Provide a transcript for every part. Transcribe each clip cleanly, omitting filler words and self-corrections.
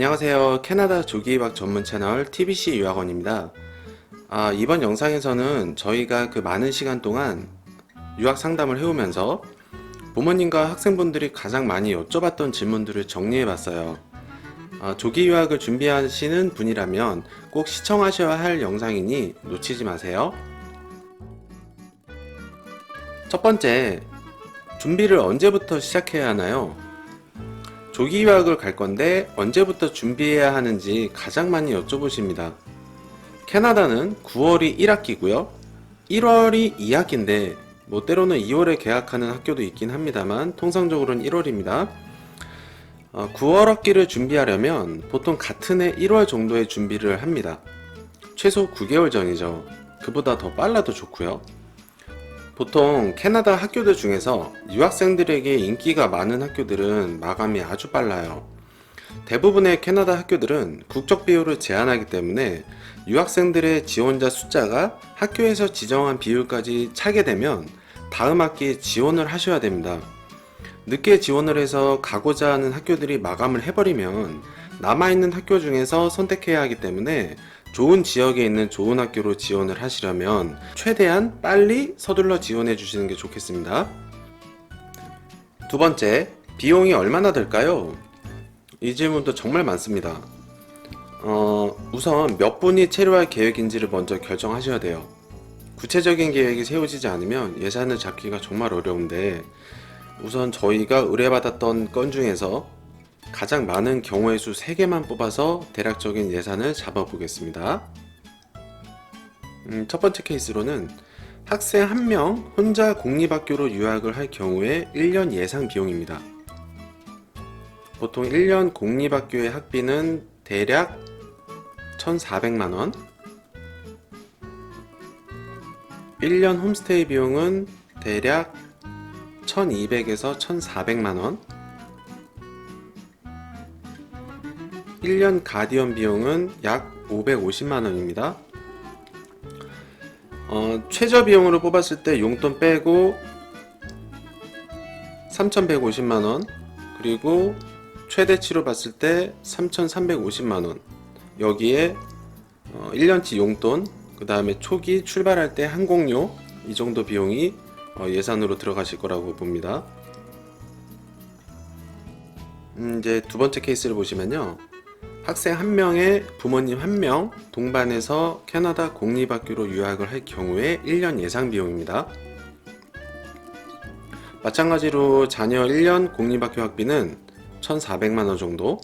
안녕하세요. 캐나다 조기유학 전문 채널 TBC 유학원입니다. 이번 영상에서는 저희가 그 많은 시간 동안 유학 상담을 해오면서 부모님과 학생분들이 가장 많이 여쭤봤던 질문들을 정리해 봤어요. 조기 유학을 준비하시는 분이라면 꼭 시청하셔야 할 영상이니 놓치지 마세요. 첫 번째, 준비를 언제부터 시작해야 하나요? 조기 유학을 갈 건데 언제부터 준비해야 하는지 가장 많이 여쭤보십니다. 캐나다는 9월이 1학기고요. 1월이 2학기인데 때로는 2월에 개학하는 학교도 있긴 합니다만 통상적으로는 1월입니다. 9월 학기를 준비하려면 보통 같은 해 1월 정도에 준비를 합니다. 최소 9개월 전이죠. 그보다 더 빨라도 좋고요. 보통 캐나다 학교들 중에서 유학생들에게 인기가 많은 학교들은 마감이 아주 빨라요. 대부분의 캐나다 학교들은 국적 비율을 제한하기 때문에 유학생들의 지원자 숫자가 학교에서 지정한 비율까지 차게 되면 다음 학기에 지원을 하셔야 됩니다. 늦게 지원을 해서 가고자 하는 학교들이 마감을 해버리면 남아있는 학교 중에서 선택해야 하기 때문에 좋은 지역에 있는 좋은 학교로 지원을 하시려면 최대한 빨리 서둘러 지원해 주시는 게 좋겠습니다. 두 번째, 비용이 얼마나 들까요? 이 질문도 정말 많습니다. 우선 몇 분이 체류할 계획인지를 먼저 결정하셔야 돼요. 구체적인 계획이 세워지지 않으면 예산을 잡기가 정말 어려운데 우선 저희가 의뢰받았던 건 중에서 가장 많은 경우의 수 3개만 뽑아서 대략적인 예산을 잡아보겠습니다. 첫 번째 케이스로는 학생 1명 혼자 공립학교로 유학을 할 경우에 1년 예상 비용입니다. 보통 1년 공립학교의 학비는 대략 1,400만원, 1년 홈스테이 비용은 대략 1,200에서 1,400만원, 1년 가디언 비용은 약 550만원입니다. 최저 비용으로 뽑았을 때 용돈 빼고 3,150만원, 그리고 최대치로 봤을 때 3,350만원, 여기에 1년치 용돈, 그 다음에 초기 출발할 때 항공료, 이 정도 비용이 예산으로 들어가실 거라고 봅니다. 이제 두 번째 케이스를 보시면요, 학생 1명에 부모님 1명 동반해서 캐나다 공립학교로 유학을 할 경우에 1년 예상 비용입니다. 마찬가지로 자녀 1년 공립학교 학비는 1,400만원 정도,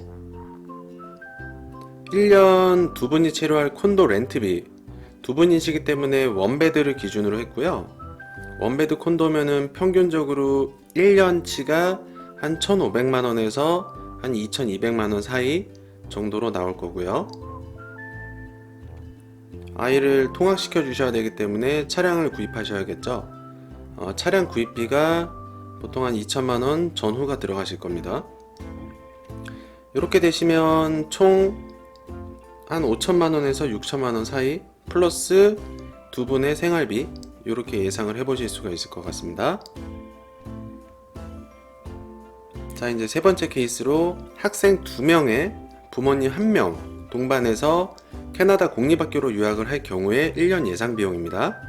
1년 두 분이 체류할 콘도 렌트비, 두 분이시기 때문에 원베드를 기준으로 했고요. 원베드 콘도면은 평균적으로 1년치가 한 1,500만원에서 한 2,200만원 사이 정도로 나올 거고요. 아이를 통학시켜 주셔야 되기 때문에 차량을 구입하셔야겠죠. 차량 구입비가 보통 한 2천만원 전후가 들어가실 겁니다. 이렇게 되시면 총 한 5천만원에서 6천만원 사이 플러스 두 분의 생활비, 이렇게 예상을 해보실 수가 있을 것 같습니다. 자, 이제 세 번째 케이스로 학생 2명에 부모님 1명 동반해서 캐나다 공립학교로 유학을 할 경우에 1년 예상 비용입니다.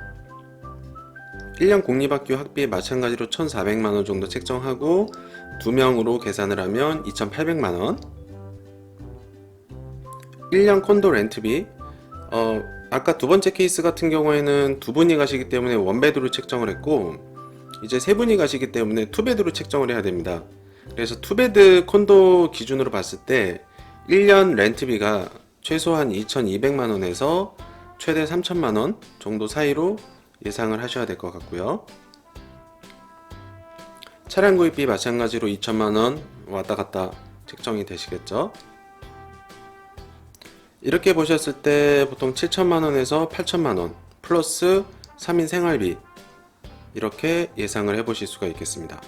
1년 공립학교 학비 마찬가지로 1,400만원 정도 책정하고 2명으로 계산을 하면 2,800만원, 1년 콘도 렌트비, 아까 두 번째 케이스 같은 경우에는 두 분이 가시기 때문에 원베드로 책정을 했고, 이제 세 분이 가시기 때문에 투베드로 책정을 해야 됩니다. 그래서 투베드 콘도 기준으로 봤을 때 1년 렌트비가 최소한 2,200만원에서 최대 3,000만원 정도 사이로 예상을 하셔야 될 것 같고요. 차량 구입비 마찬가지로 2천만원 왔다 갔다 책정이 되시겠죠. 이렇게 보셨을 때 보통 7천만원에서 8천만원 플러스 3인 생활비, 이렇게 예상을 해보실 수가 있겠습니다.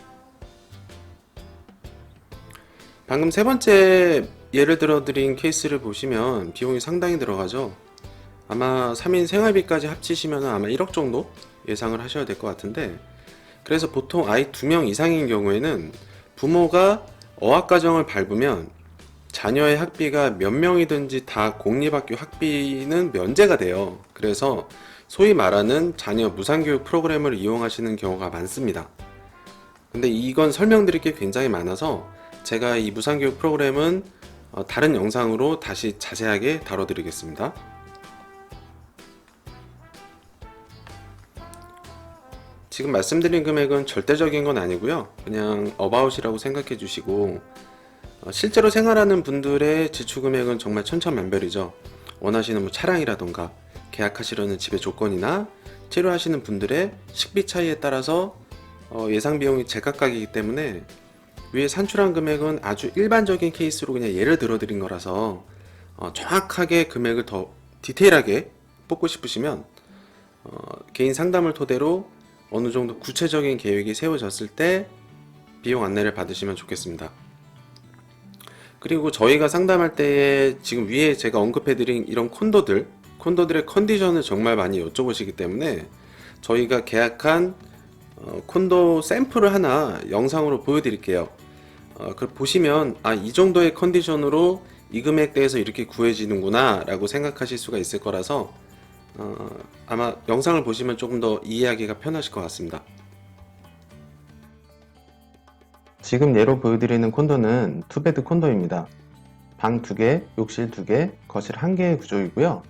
방금 세 번째 예를 들어 드린 케이스를 보시면 비용이 상당히 들어가죠. 아마 3인 생활비까지 합치시면 아마 1억 정도 예상을 하셔야 될 것 같은데, 그래서 보통 아이 2명 이상인 경우에는 부모가 어학가정을 밟으면 자녀의 학비가 몇 명이든지 다 공립학교 학비는 면제가 돼요. 그래서 소위 말하는 자녀 무상교육 프로그램을 이용하시는 경우가 많습니다. 근데 이건 설명드릴 게 굉장히 많아서 제가 이 무상교육 프로그램은 다른 영상으로 다시 자세하게 다뤄드리겠습니다. 지금 말씀드린 금액은 절대적인 건 아니고요. 그냥 어바웃이라고 생각해 주시고, 실제로 생활하는 분들의 지출 금액은 정말 천차만별이죠. 원하시는 뭐 차량이라던가 계약하시려는 집의 조건이나 치료하시는 분들의 식비 차이에 따라서 예상 비용이 제각각이기 때문에 위에 산출한 금액은 아주 일반적인 케이스로 그냥 예를 들어 드린 거라서 정확하게 금액을 더 디테일하게 뽑고 싶으시면 개인 상담을 토대로 어느 정도 구체적인 계획이 세워졌을 때 비용 안내를 받으시면 좋겠습니다. 그리고 저희가 상담할 때에 지금 위에 제가 언급해드린 이런 콘도들의 컨디션을 정말 많이 여쭤보시기 때문에 저희가 계약한 콘도 샘플을 하나 영상으로 보여드릴게요. 그걸 보시면 이 정도의 컨디션으로 이 금액대에서 이렇게 구해지는구나 라고 생각하실 수가 있을 거라서 아마 영상을 보시면 조금 더 이해하기가 편하실 것 같습니다. 지금 예로 보여드리는 콘도는 투베드 콘도입니다. 방 2개, 욕실 2개, 거실 1개의 구조이고요.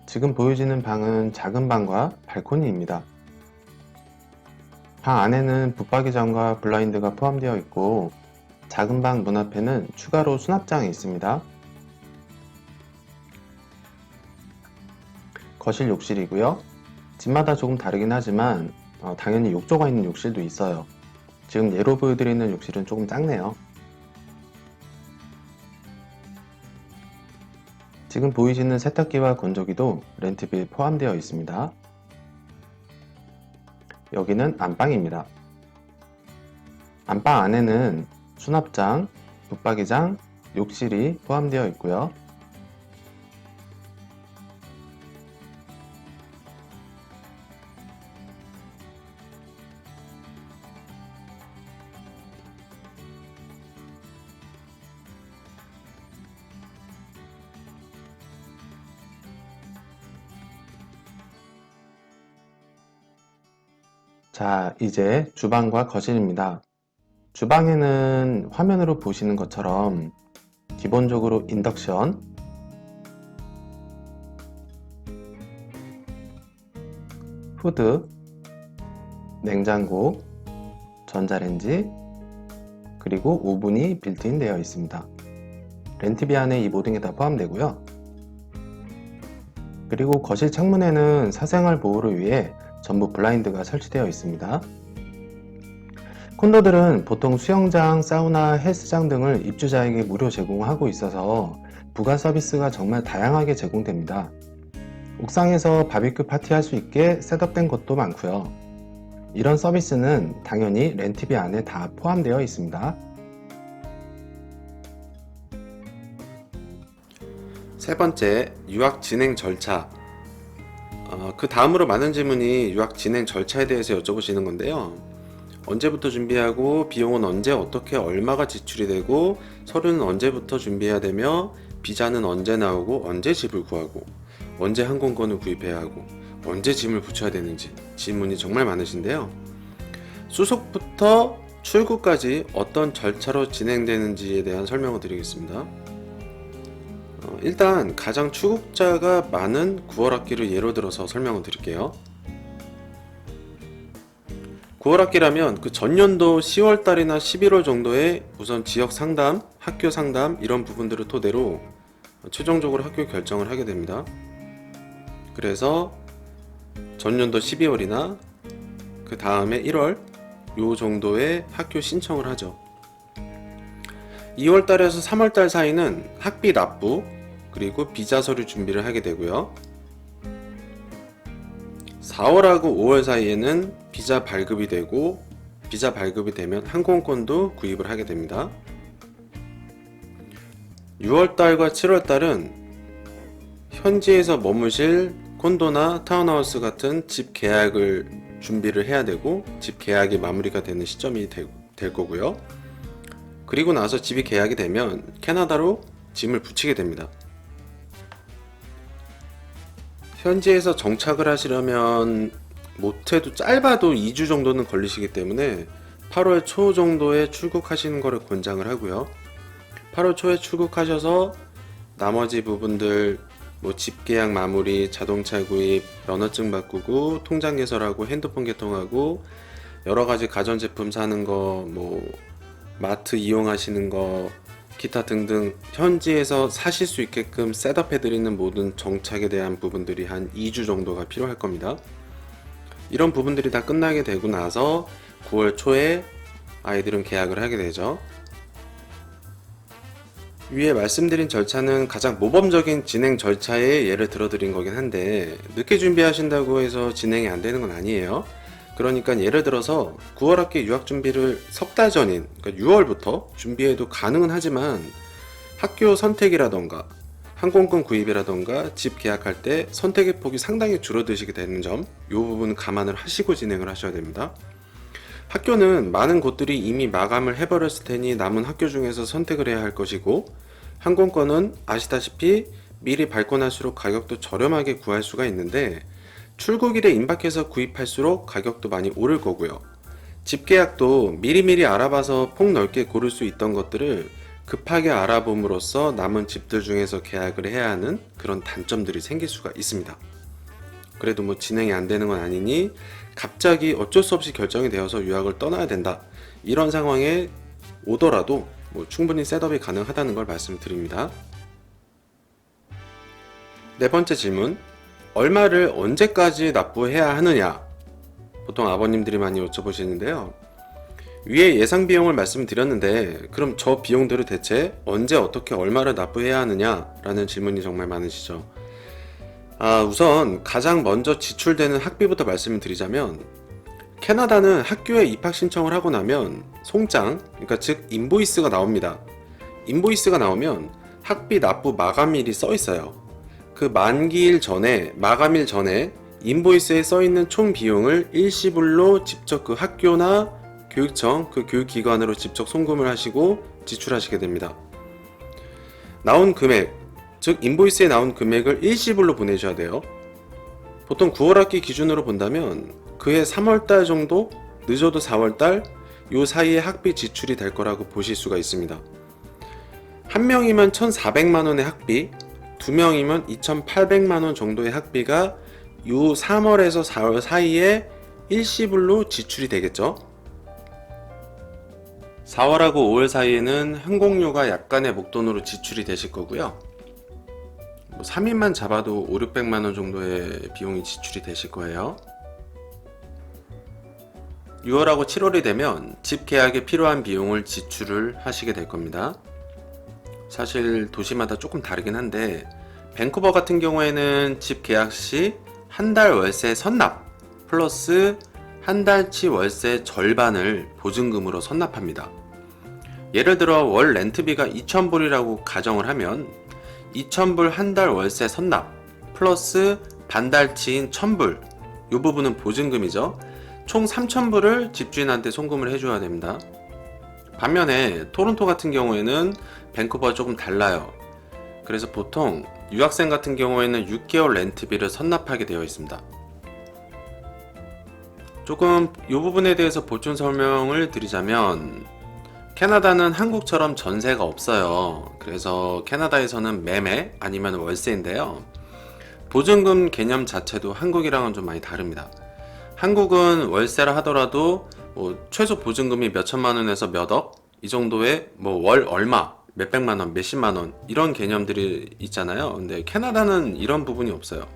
지금 보여지는 방은 작은 방과 발코니입니다. 방 안에는 붙박이장과 블라인드가 포함되어 있고 작은 방 문 앞에는 추가로 수납장이 있습니다. 거실 욕실이고요. 집마다 조금 다르긴 하지만 당연히 욕조가 있는 욕실도 있어요. 지금 예로 보여드리는 욕실은 조금 작네요. 지금 보이시는 세탁기와 건조기도 렌트비에 포함되어 있습니다. 여기는 안방입니다. 안방 안에는 수납장, 붙박이장, 욕실이 포함되어 있고요. 자, 이제 주방과 거실입니다. 주방에는 화면으로 보시는 것처럼 기본적으로 인덕션, 후드, 냉장고, 전자레인지, 그리고 오븐이 빌트인 되어 있습니다. 렌트비 안에 이 모든 게 다 포함되고요. 그리고 거실 창문에는 사생활 보호를 위해 전부 블라인드가 설치되어 있습니다. 콘도들은 보통 수영장, 사우나, 헬스장 등을 입주자에게 무료 제공하고 있어서 부가 서비스가 정말 다양하게 제공됩니다. 옥상에서 바비큐 파티 할 수 있게 셋업된 곳도 많고요. 이런 서비스는 당연히 렌트비 안에 다 포함되어 있습니다. 세 번째, 유학 진행 절차. 그 다음으로 많은 질문이 유학 진행 절차에 대해서 여쭤보시는 건데요. 언제부터 준비하고 비용은 언제 어떻게 얼마가 지출이 되고 서류는 언제부터 준비해야 되며 비자는 언제 나오고 언제 집을 구하고 언제 항공권을 구입해야 하고 언제 짐을 붙여야 되는지 질문이 정말 많으신데요. 수속부터 출국까지 어떤 절차로 진행되는지에 대한 설명을 드리겠습니다. 일단 가장 출국자가 많은 9월 학기를 예로 들어서 설명을 드릴게요. 9월 학기라면 그 전년도 10월 달이나 11월 정도에 우선 지역 상담, 학교 상담 이런 부분들을 토대로 최종적으로 학교 결정을 하게 됩니다. 그래서 전년도 12월이나 그 다음에 1월 요 정도의 학교 신청을 하죠. 2월 달에서 3월 달 사이는 학비 납부 그리고 비자 서류 준비를 하게 되고요. 4월하고 5월 사이에는 비자 발급이 되고 비자 발급이 되면 항공권도 구입을 하게 됩니다. 6월달과 7월달은 현지에서 머무실 콘도나 타운하우스 같은 집 계약을 준비를 해야 되고 집 계약이 마무리가 되는 시점이 될 거고요. 그리고 나서 집이 계약이 되면 캐나다로 짐을 붙이게 됩니다. 현지에서 정착을 하시려면 못해도 짧아도 2주 정도는 걸리시기 때문에 8월 초 정도에 출국하시는 것을 권장을 하고요. 8월 초에 출국하셔서 나머지 부분들 뭐 집계약 마무리, 자동차 구입, 면허증 바꾸고, 통장 개설하고, 핸드폰 개통하고, 여러가지 가전제품 사는 거, 뭐 마트 이용하시는 거, 기타 등등 현지에서 사실 수 있게끔 셋업해드리는 모든 정착에 대한 부분들이 한 2주 정도가 필요할 겁니다. 이런 부분들이 다 끝나게 되고 나서 9월 초에 아이들은 계약을 하게 되죠. 위에 말씀드린 절차는 가장 모범적인 진행 절차의 예를 들어드린 거긴 한데, 늦게 준비하신다고 해서 진행이 안 되는 건 아니에요. 그러니까 예를 들어서 9월 학기 유학 준비를 석 달 전인, 그러니까 6월부터 준비해도 가능은 하지만 학교 선택이라던가 항공권 구입이라던가 집 계약할 때 선택의 폭이 상당히 줄어드시게 되는 점, 이 부분은 감안을 하시고 진행을 하셔야 됩니다. 학교는 많은 곳들이 이미 마감을 해버렸을 테니 남은 학교 중에서 선택을 해야 할 것이고, 항공권은 아시다시피 미리 발권할수록 가격도 저렴하게 구할 수가 있는데 출국일에 임박해서 구입할수록 가격도 많이 오를 거고요. 집 계약도 미리미리 알아봐서 폭넓게 고를 수 있던 것들을 급하게 알아봄으로써 남은 집들 중에서 계약을 해야 하는 그런 단점들이 생길 수가 있습니다. 그래도 뭐 진행이 안 되는 건 아니니 갑자기 어쩔 수 없이 결정이 되어서 유학을 떠나야 된다, 이런 상황에 오더라도 뭐 충분히 셋업이 가능하다는 걸 말씀드립니다. 네 번째 질문, 얼마를 언제까지 납부해야 하느냐? 보통 아버님들이 많이 여쭤보시는데요. 위에 예상 비용을 말씀드렸는데 그럼 저 비용들을 대체 언제 어떻게 얼마를 납부해야 하느냐? 라는 질문이 정말 많으시죠. 우선 가장 먼저 지출되는 학비부터 말씀을 드리자면, 캐나다는 학교에 입학 신청을 하고 나면 송장, 그러니까 즉 인보이스가 나옵니다. 인보이스가 나오면 학비 납부 마감일이 써 있어요. 그 만기일 전에, 마감일 전에 인보이스에 써 있는 총 비용을 일시불로 직접 그 학교나 교육청, 그 교육기관으로 직접 송금을 하시고 지출하시게 됩니다. 나온 금액, 즉 인보이스에 나온 금액을 일시불로 보내셔야 돼요. 보통 9월 학기 기준으로 본다면 그해 3월달 정도, 늦어도 4월달 요 사이에 학비 지출이 될 거라고 보실 수가 있습니다. 한 명이면 1,400만원의 학비, 두 명이면 2,800만원 정도의 학비가 요 3월에서 4월 사이에 일시불로 지출이 되겠죠. 4월하고 5월 사이에는 항공료가 약간의 목돈으로 지출이 되실 거고요. 3인만 잡아도 5,600만원 정도의 비용이 지출이 되실 거예요. 6월하고 7월이 되면 집 계약에 필요한 비용을 지출을 하시게 될 겁니다. 사실 도시마다 조금 다르긴 한데, 밴쿠버 같은 경우에는 집 계약 시 한 달 월세 선납 플러스 한 달치 월세 절반을 보증금으로 선납합니다. 예를 들어 월 렌트비가 2,000불이라고 가정을 하면 2,000불 한 달 월세 선납 플러스 반달치인 1,000불, 이 부분은 보증금이죠. 총 3,000불을 집주인한테 송금을 해줘야 됩니다. 반면에 토론토 같은 경우에는 밴쿠버와 조금 달라요. 그래서 보통 유학생 같은 경우에는 6개월 렌트비를 선납하게 되어 있습니다. 조금 이 부분에 대해서 보충 설명을 드리자면, 캐나다는 한국처럼 전세가 없어요. 그래서 캐나다에서는 매매 아니면 월세인데요. 보증금 개념 자체도 한국이랑은 좀 많이 다릅니다. 한국은 월세라 하더라도 뭐 최소 보증금이 몇 천만 원에서 몇 억, 이 정도의 뭐 월 얼마, 몇백만 원, 몇십만 원, 이런 개념들이 있잖아요. 근데 캐나다는 이런 부분이 없어요.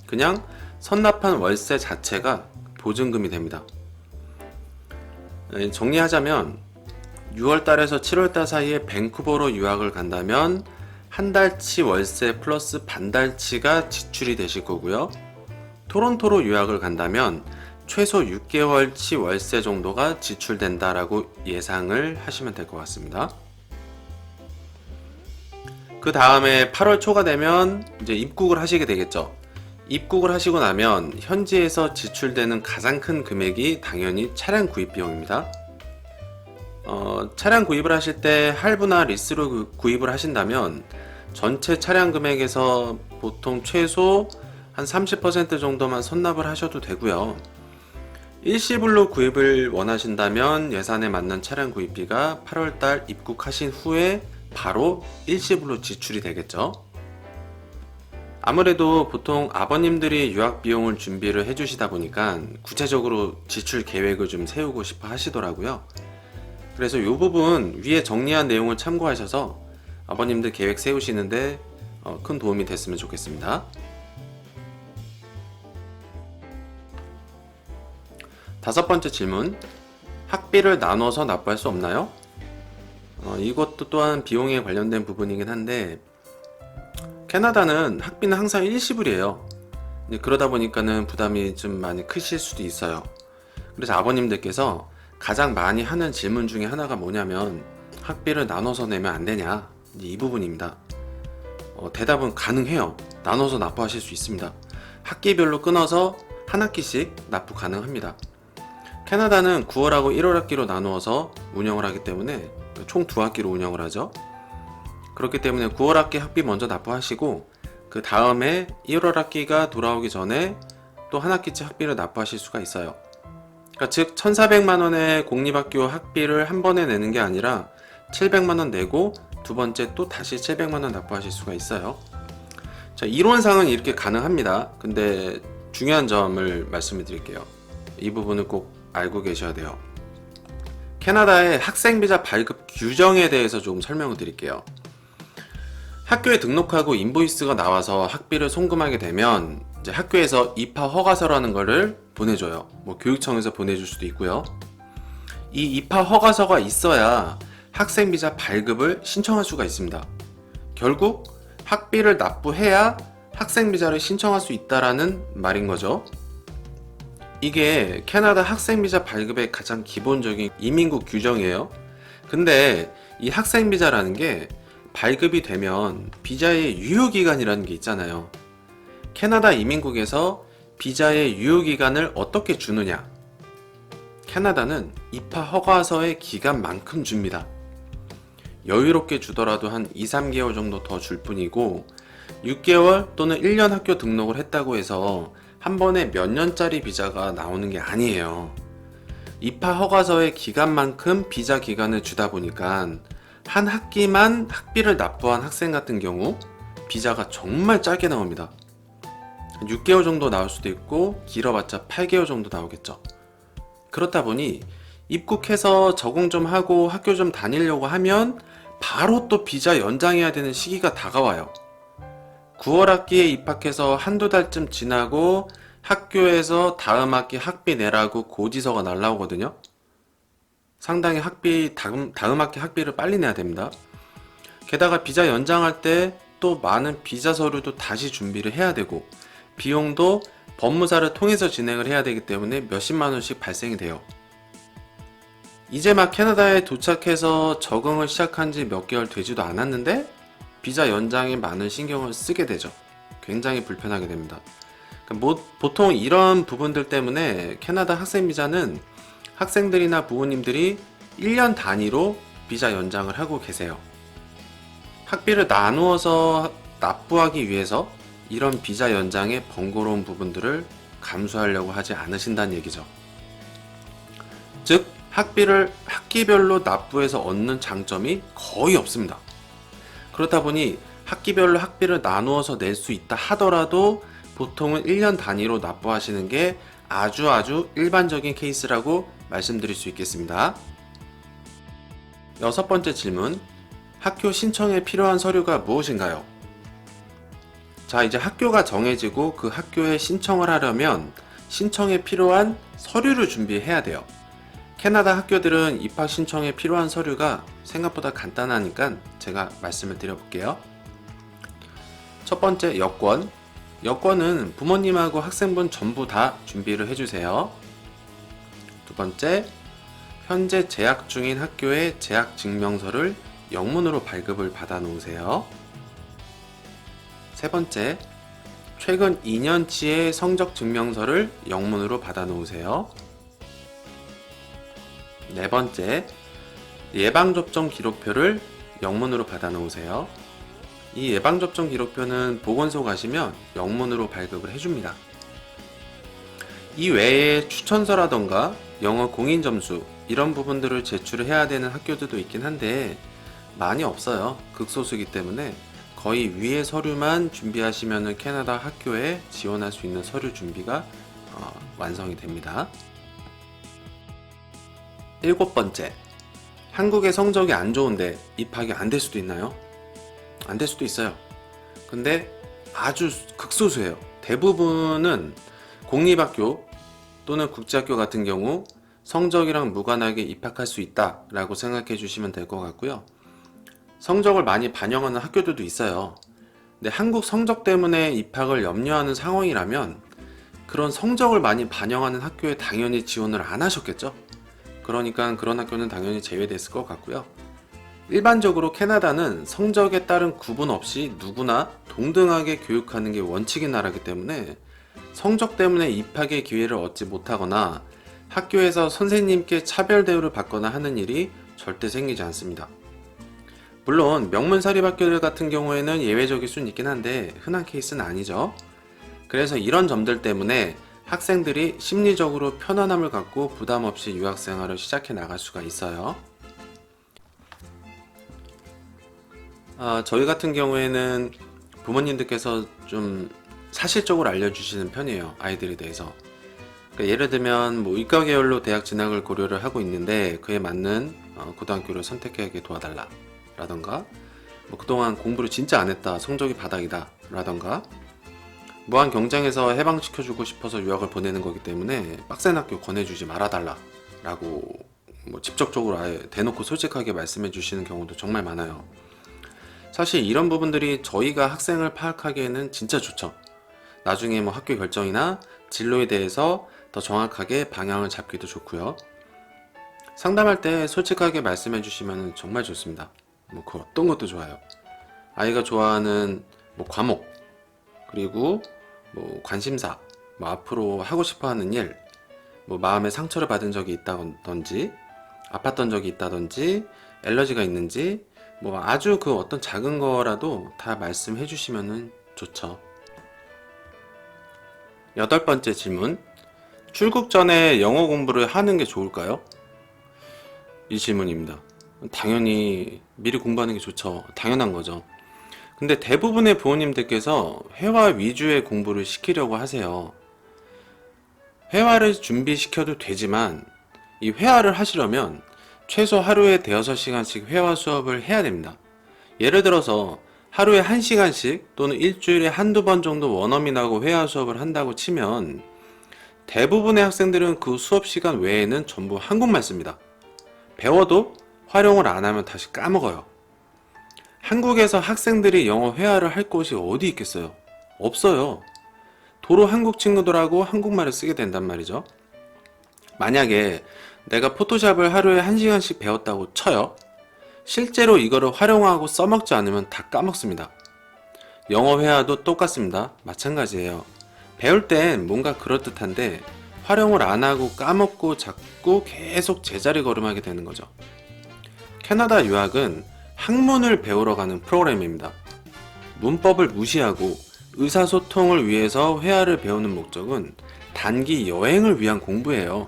그냥 선납한 월세 자체가 보증금이 됩니다. 정리하자면 6월달에서 7월달 사이에 밴쿠버로 유학을 간다면 한 달치 월세 플러스 반달치가 지출이 되실 거고요. 토론토로 유학을 간다면 최소 6개월치 월세 정도가 지출된다라고 예상을 하시면 될 것 같습니다. 그 다음에 8월 초가 되면 이제 입국을 하시게 되겠죠. 입국을 하시고 나면 현지에서 지출되는 가장 큰 금액이 당연히 차량 구입 비용입니다. 차량 구입을 하실 때 할부나 리스로 구입을 하신다면 전체 차량 금액에서 보통 최소 한 30% 정도만 선납을 하셔도 되고요. 일시불로 구입을 원하신다면 예산에 맞는 차량 구입비가 8월달 입국하신 후에 바로 일시불로 지출이 되겠죠. 아무래도 보통 아버님들이 유학 비용을 준비를 해주시다 보니까 구체적으로 지출 계획을 좀 세우고 싶어 하시더라고요. 그래서 이 부분 위에 정리한 내용을 참고하셔서 아버님들 계획 세우시는데 큰 도움이 됐으면 좋겠습니다. 다섯 번째 질문, 학비를 나눠서 납부할 수 없나요? 이것도 또한 비용에 관련된 부분이긴 한데 캐나다는 학비는 항상 일시불이에요. 그러다 보니까는 부담이 좀 많이 크실 수도 있어요. 그래서 아버님들께서 가장 많이 하는 질문 중에 하나가 뭐냐면 학비를 나눠서 내면 안 되냐, 이 부분입니다. 대답은 가능해요. 나눠서 납부하실 수 있습니다. 학기별로 끊어서 한 학기씩 납부 가능합니다. 캐나다는 9월하고 1월 학기로 나누어서 운영을 하기 때문에 총 2학기로 운영을 하죠. 그렇기 때문에 9월 학기 학비 먼저 납부하시고 그 다음에 1월 학기가 돌아오기 전에 또 한 학기치 학비를 납부하실 수가 있어요. 그러니까 즉 1,400만원의 공립학교 학비를 한 번에 내는 게 아니라 700만원 내고 두 번째 또 다시 700만원 납부하실 수가 있어요. 자, 이론상은 이렇게 가능합니다. 근데 중요한 점을 말씀을 드릴게요. 이 부분을 꼭 알고 계셔야 돼요. 캐나다의 학생비자 발급 규정에 대해서 조금 설명을 드릴게요. 학교에 등록하고 인보이스가 나와서 학비를 송금하게 되면 이제 학교에서 입학 허가서라는 거를 보내줘요. 뭐 교육청에서 보내줄 수도 있고요. 이 입학 허가서가 있어야 학생비자 발급을 신청할 수가 있습니다. 결국 학비를 납부해야 학생비자를 신청할 수 있다라는 말인 거죠. 이게 캐나다 학생비자 발급의 가장 기본적인 이민국 규정이에요. 근데 이 학생비자라는 게 발급이 되면 비자의 유효기간이라는 게 있잖아요. 캐나다 이민국에서 비자의 유효기간을 어떻게 주느냐? 캐나다는 입학 허가서의 기간만큼 줍니다. 여유롭게 주더라도 한 2-3개월 정도 더 줄 뿐이고 6개월 또는 1년 학교 등록을 했다고 해서 한 번에 몇 년짜리 비자가 나오는 게 아니에요. 입학 허가서의 기간만큼 비자 기간을 주다 보니까 한 학기만 학비를 납부한 학생 같은 경우 비자가 정말 짧게 나옵니다. 6개월 정도 나올 수도 있고 길어봤자 8개월 정도 나오겠죠. 그렇다 보니 입국해서 적응 좀 하고 학교 좀 다니려고 하면 바로 또 비자 연장해야 되는 시기가 다가와요. 9월 학기에 입학해서 한두 달쯤 지나고 학교에서 다음 학기 학비 내라고 고지서가 날라오거든요. 상당히 다음 학기 학비를 빨리 내야 됩니다. 게다가 비자 연장할 때 또 많은 비자 서류도 다시 준비를 해야 되고 비용도 법무사를 통해서 진행을 해야 되기 때문에 몇십만 원씩 발생이 돼요. 이제 막 캐나다에 도착해서 적응을 시작한 지 몇 개월 되지도 않았는데 비자 연장에 많은 신경을 쓰게 되죠. 굉장히 불편하게 됩니다. 보통 이런 부분들 때문에 캐나다 학생 비자는 학생들이나 부모님들이 1년 단위로 비자 연장을 하고 계세요. 학비를 나누어서 납부하기 위해서 이런 비자 연장의 번거로운 부분들을 감수하려고 하지 않으신다는 얘기죠. 즉 학비를 학기별로 납부해서 얻는 장점이 거의 없습니다. 그렇다 보니 학기별로 학비를 나누어서 낼 수 있다 하더라도 보통은 1년 단위로 납부하시는 게 아주 일반적인 케이스라고 말씀드릴 수 있겠습니다. 여섯 번째 질문, 학교 신청에 필요한 서류가 무엇인가요? 자, 이제 학교가 정해지고 그 학교에 신청을 하려면 신청에 필요한 서류를 준비해야 돼요. 캐나다 학교들은 입학 신청에 필요한 서류가 생각보다 간단하니까 제가 말씀을 드려볼게요. 첫 번째, 여권. 여권은 부모님하고 학생분 전부 다 준비를 해주세요. 두 번째, 현재 재학 중인 학교의 재학 증명서를 영문으로 발급을 받아 놓으세요. 세 번째, 최근 2년치의 성적 증명서를 영문으로 받아 놓으세요. 네 번째, 예방접종 기록표를 영문으로 받아 놓으세요. 이 예방접종 기록표는 보건소 가시면 영문으로 발급을 해줍니다. 이 외에 추천서라던가 영어 공인점수 이런 부분들을 제출을 해야 되는 학교들도 있긴 한데 많이 없어요. 극소수이기 때문에 거의 위의 서류만 준비하시면 캐나다 학교에 지원할 수 있는 서류 준비가 완성이 됩니다. 7번째, 한국의 성적이 안 좋은데 입학이 안 될 수도 있나요? 안 될 수도 있어요. 근데 아주 극소수예요. 대부분은 공립학교 또는 국제학교 같은 경우 성적이랑 무관하게 입학할 수 있다 라고 생각해 주시면 될 것 같고요. 성적을 많이 반영하는 학교들도 있어요. 근데 한국 성적 때문에 입학을 염려하는 상황이라면 그런 성적을 많이 반영하는 학교에 당연히 지원을 안 하셨겠죠? 그러니까 그런 학교는 당연히 제외됐을 것 같고요. 일반적으로 캐나다는 성적에 따른 구분 없이 누구나 동등하게 교육하는 게 원칙인 나라이기 때문에 성적 때문에 입학의 기회를 얻지 못하거나 학교에서 선생님께 차별 대우를 받거나 하는 일이 절대 생기지 않습니다. 물론 명문 사립학교들 같은 경우에는 예외적일 수는 있긴 한데 흔한 케이스는 아니죠. 그래서 이런 점들 때문에 학생들이 심리적으로 편안함을 갖고 부담 없이 유학 생활을 시작해 나갈 수가 있어요. 저희 같은 경우에는 부모님들께서 좀 사실적으로 알려주시는 편이에요. 아이들에 대해서. 그러니까 예를 들면 뭐 이과 계열로 대학 진학을 고려를 하고 있는데 그에 맞는 고등학교를 선택하게 도와달라 라던가 뭐 그동안 공부를 진짜 안 했다, 성적이 바닥이다 라던가 무한 경쟁에서 해방시켜주고 싶어서 유학을 보내는 거기 때문에 빡센 학교 권해주지 말아달라 라고 뭐 직접적으로 아예 대놓고 솔직하게 말씀해 주시는 경우도 정말 많아요. 사실 이런 부분들이 저희가 학생을 파악하기에는 진짜 좋죠. 나중에 뭐 학교 결정이나 진로에 대해서 더 정확하게 방향을 잡기도 좋고요. 상담할 때 솔직하게 말씀해 주시면 정말 좋습니다. 뭐 그 어떤 것도 좋아요. 아이가 좋아하는 뭐 과목, 그리고 뭐 관심사, 뭐 앞으로 하고 싶어 하는 일, 뭐 마음에 상처를 받은 적이 있다든지, 아팠던 적이 있다든지, 엘러지가 있는지, 뭐 아주 그 어떤 작은 거라도 다 말씀해 주시면 좋죠. 8번째 질문. 출국 전에 영어 공부를 하는 게 좋을까요? 이 질문입니다. 당연히 미리 공부하는 게 좋죠. 당연한 거죠. 근데 대부분의 부모님들께서 회화 위주의 공부를 시키려고 하세요. 회화를 준비시켜도 되지만 이 회화를 하시려면 최소 하루에 대여섯 시간씩 회화 수업을 해야 됩니다. 예를 들어서 하루에 1시간씩 또는 일주일에 한두 번 정도 원어민하고 회화 수업을 한다고 치면 대부분의 학생들은 그 수업 시간 외에는 전부 한국말 씁니다. 배워도 활용을 안 하면 다시 까먹어요. 한국에서 학생들이 영어 회화를 할 곳이 어디 있겠어요? 없어요. 도로 한국 친구들하고 한국말을 쓰게 된단 말이죠. 만약에 내가 포토샵을 하루에 1시간씩 배웠다고 쳐요. 실제로 이거를 활용하고 써먹지 않으면 다 까먹습니다. 영어 회화도 똑같습니다. 마찬가지예요. 배울 땐 뭔가 그럴듯한데 활용을 안 하고 까먹고 자꾸 계속 제자리 걸음하게 되는 거죠. 캐나다 유학은 학문을 배우러 가는 프로그램입니다. 문법을 무시하고 의사소통을 위해서 회화를 배우는 목적은 단기 여행을 위한 공부예요.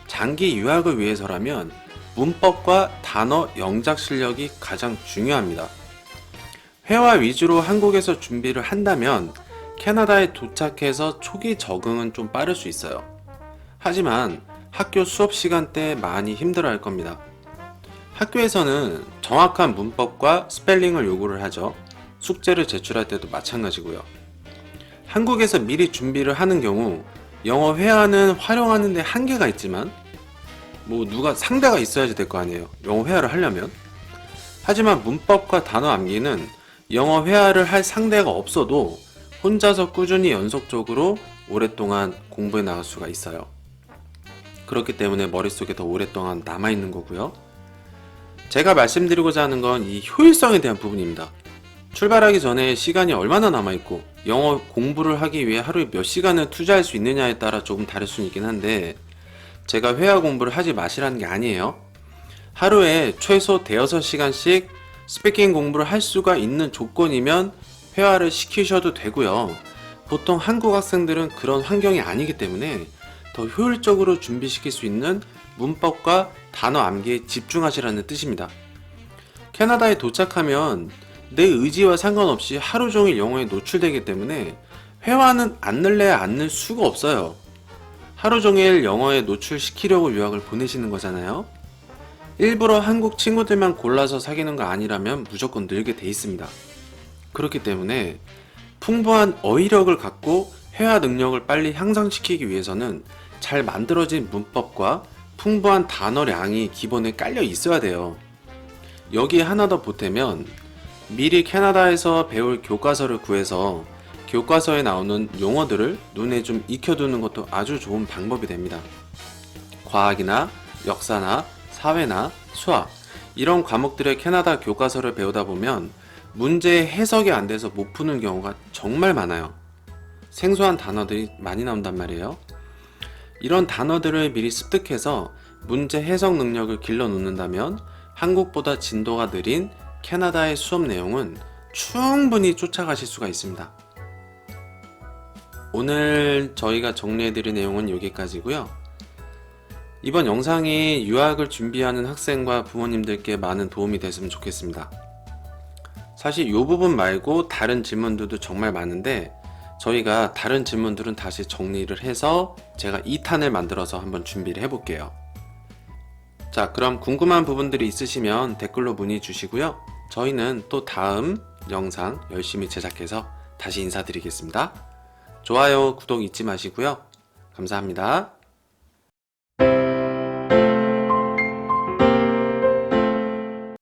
장기 유학을 위해서라면 문법과 단어 영작 실력이 가장 중요합니다. 회화 위주로 한국에서 준비를 한다면 캐나다에 도착해서 초기 적응은 좀 빠를 수 있어요. 하지만 학교 수업 시간 때 많이 힘들어 할 겁니다. 학교에서는 정확한 문법과 스펠링을 요구를 하죠. 숙제를 제출할 때도 마찬가지고요. 한국에서 미리 준비를 하는 경우 영어 회화는 활용하는 데 한계가 있지만 뭐 누가 상대가 있어야지 될 거 아니에요. 영어 회화를 하려면. 하지만 문법과 단어 암기는 영어 회화를 할 상대가 없어도 혼자서 꾸준히 연속적으로 오랫동안 공부해 나갈 수가 있어요. 그렇기 때문에 머릿속에 더 오랫동안 남아있는 거고요. 제가 말씀드리고자 하는 건 이 효율성에 대한 부분입니다. 출발하기 전에 시간이 얼마나 남아있고 영어 공부를 하기 위해 하루에 몇 시간을 투자할 수 있느냐에 따라 조금 다를 수는 있긴 한데 제가 회화 공부를 하지 마시라는 게 아니에요. 하루에 최소 대여섯 시간씩 스피킹 공부를 할 수가 있는 조건이면 회화를 시키셔도 되고요. 보통 한국 학생들은 그런 환경이 아니기 때문에 더 효율적으로 준비시킬 수 있는 문법과 단어 암기에 집중하시라는 뜻입니다. 캐나다에 도착하면 내 의지와 상관없이 하루 종일 영어에 노출되기 때문에 회화는 안 늘래야 안 늘 수가 없어요. 하루 종일 영어에 노출시키려고 유학을 보내시는 거잖아요. 일부러 한국 친구들만 골라서 사귀는 거 아니라면 무조건 늘게 돼 있습니다. 그렇기 때문에 풍부한 어휘력을 갖고 회화 능력을 빨리 향상시키기 위해서는 잘 만들어진 문법과 풍부한 단어량이 기본에 깔려 있어야 돼요. 여기에 하나 더 보태면 미리 캐나다에서 배울 교과서를 구해서 교과서에 나오는 용어들을 눈에 좀 익혀두는 것도 아주 좋은 방법이 됩니다. 과학이나 역사나 사회나 수학 이런 과목들의 캐나다 교과서를 배우다 보면 문제 해석이 안 돼서 못 푸는 경우가 정말 많아요. 생소한 단어들이 많이 나온단 말이에요. 이런 단어들을 미리 습득해서 문제 해석 능력을 길러 놓는다면 한국보다 진도가 느린 캐나다의 수업 내용은 충분히 쫓아가실 수가 있습니다. 오늘 저희가 정리해드릴 내용은 여기까지고요. 이번 영상이 유학을 준비하는 학생과 부모님들께 많은 도움이 됐으면 좋겠습니다. 사실 이 부분 말고 다른 질문들도 정말 많은데 저희가 다른 질문들은 다시 정리를 해서 제가 2탄을 만들어서 한번 준비를 해볼게요. 자, 그럼 궁금한 부분들이 있으시면 댓글로 문의 주시고요. 저희는 또 다음 영상 열심히 제작해서 다시 인사드리겠습니다. 좋아요, 구독 잊지 마시고요. 감사합니다.